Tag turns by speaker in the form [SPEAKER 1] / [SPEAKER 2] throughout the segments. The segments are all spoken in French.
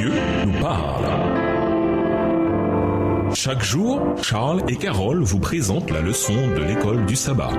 [SPEAKER 1] Dieu nous parle. Chaque jour, Charles et Carole vous présentent la leçon de l'école du sabbat.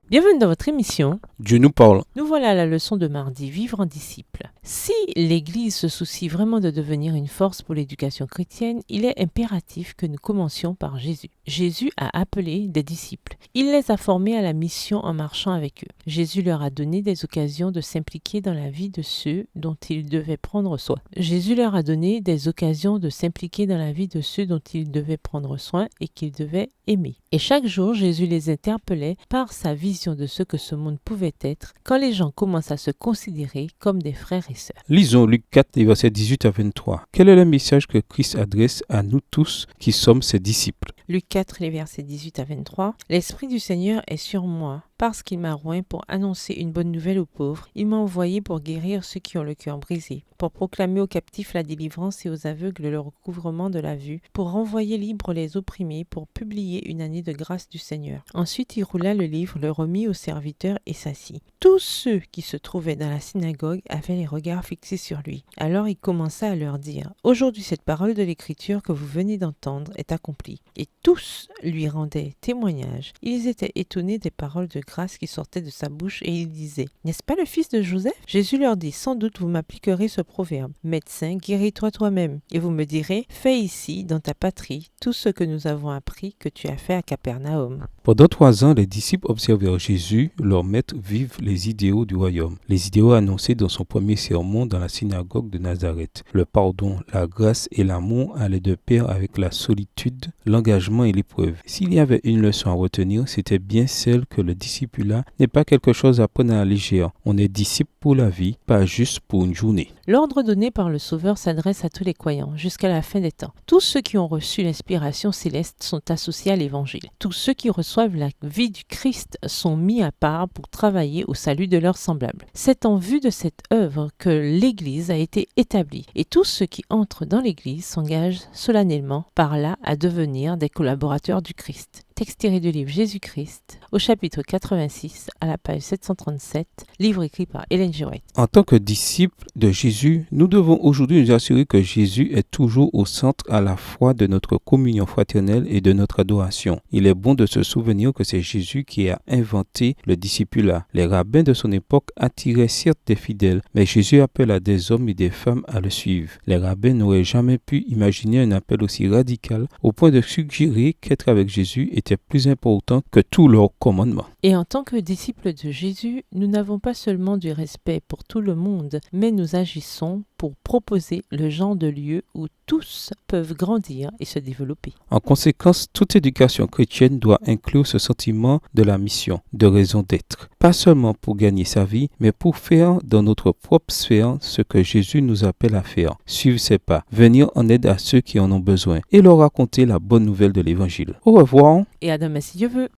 [SPEAKER 2] Bienvenue dans votre émission.
[SPEAKER 3] Dieu nous parle.
[SPEAKER 2] Nous voilà à la leçon de mardi, vivre en disciple. Si l'Église se soucie vraiment de devenir une force pour l'éducation chrétienne, il est impératif que nous commencions par Jésus. Jésus a appelé des disciples. Il les a formés à la mission en marchant avec eux. Jésus leur a donné des occasions de s'impliquer dans la vie de ceux dont ils devaient prendre soin. Jésus leur a donné des occasions de s'impliquer dans la vie de ceux dont ils devaient prendre soin et qu'ils devaient aimer. Et chaque jour, Jésus les interpellait par sa vision de ce que ce monde pouvait être quand les gens commencent à se considérer comme des frères et sœurs.
[SPEAKER 3] Lisons Luc 4, les versets 18 à 23. Quel est le message que Christ adresse à nous tous qui sommes ses disciples?
[SPEAKER 2] Luc 4, les versets 18 à 23. « L'Esprit du Seigneur est sur moi, parce qu'il m'a oint pour annoncer une bonne nouvelle aux pauvres. Il m'a envoyé pour guérir ceux qui ont le cœur brisé, pour proclamer aux captifs la délivrance et aux aveugles le recouvrement de la vue, pour renvoyer libres les opprimés, pour publier une année de grâce du Seigneur. » Ensuite, il roula le livre, le remit aux serviteurs et s'assit. Tous ceux qui se trouvaient dans la synagogue avaient les regards fixés sur lui. Alors il commença à leur dire : « Aujourd'hui, cette parole de l'Écriture que vous venez d'entendre est accomplie. » Et tous lui rendaient témoignage. Ils étaient étonnés des paroles de grâce qui sortaient de sa bouche et ils disaient : « N'est-ce pas le fils de Joseph ? » Jésus leur dit : « Sans doute vous m'appliquerez ce proverbe : Médecin, guéris-toi toi-même. Et vous me direz : fais ici, dans ta patrie, tout ce que nous avons appris que tu as fait à Capernaum. »
[SPEAKER 3] Pendant 3 ans, les disciples observèrent Jésus, leur maître, vivre les idéaux du royaume. Les idéaux annoncés dans son premier sermon dans la synagogue de Nazareth. Le pardon, la grâce et l'amour allaient de pair avec la solitude, l'engagement et l'épreuve. S'il y avait une leçon à retenir, c'était bien celle que le discipulat n'est pas quelque chose à prendre à la légère. On est disciple pour la vie, pas juste pour une journée.
[SPEAKER 2] L'ordre donné par le Sauveur s'adresse à tous les croyants, jusqu'à la fin des temps. Tous ceux qui ont reçu l'inspiration céleste sont associés à l'Évangile. Tous ceux qui reçoivent la vie du Christ sont mis à part pour travailler au salut de leurs semblables. C'est en vue de cette œuvre que l'Église a été établie. Et tous ceux qui entrent dans l'Église s'engagent solennellement par là à devenir des collaborateurs du Christ. Texte tiré du livre Jésus-Christ, au chapitre 86, à la page 737, livre écrit par Ellen G. White.
[SPEAKER 3] En tant que disciples de Jésus, nous devons aujourd'hui nous assurer que Jésus est toujours au centre à la fois de notre communion fraternelle et de notre adoration. Il est bon de se souvenir que c'est Jésus qui a inventé le discipulat. Les rabbins de son époque attiraient certes des fidèles, mais Jésus appelle à des hommes et des femmes à le suivre. Les rabbins n'auraient jamais pu imaginer un appel aussi radical au point de suggérer qu'être avec Jésus était plus important que tous leurs commandements.
[SPEAKER 2] Et en tant que disciples de Jésus, nous n'avons pas seulement du respect pour tout le monde, mais nous agissons pour proposer le genre de lieu où tous peuvent grandir et se développer.
[SPEAKER 3] En conséquence, toute éducation chrétienne doit inclure ce sentiment de la mission, de raison d'être. Pas seulement pour gagner sa vie, mais pour faire dans notre propre sphère ce que Jésus nous appelle à faire. Suivre ses pas, venir en aide à ceux qui en ont besoin et leur raconter la bonne nouvelle de l'Évangile. Au revoir.
[SPEAKER 2] Et à demain si Dieu veut.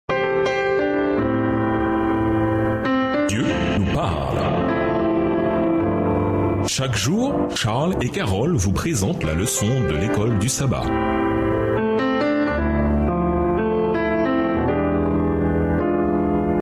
[SPEAKER 1] Dieu nous parle. Chaque jour, Charles et Carole vous présentent la leçon de l'école du sabbat.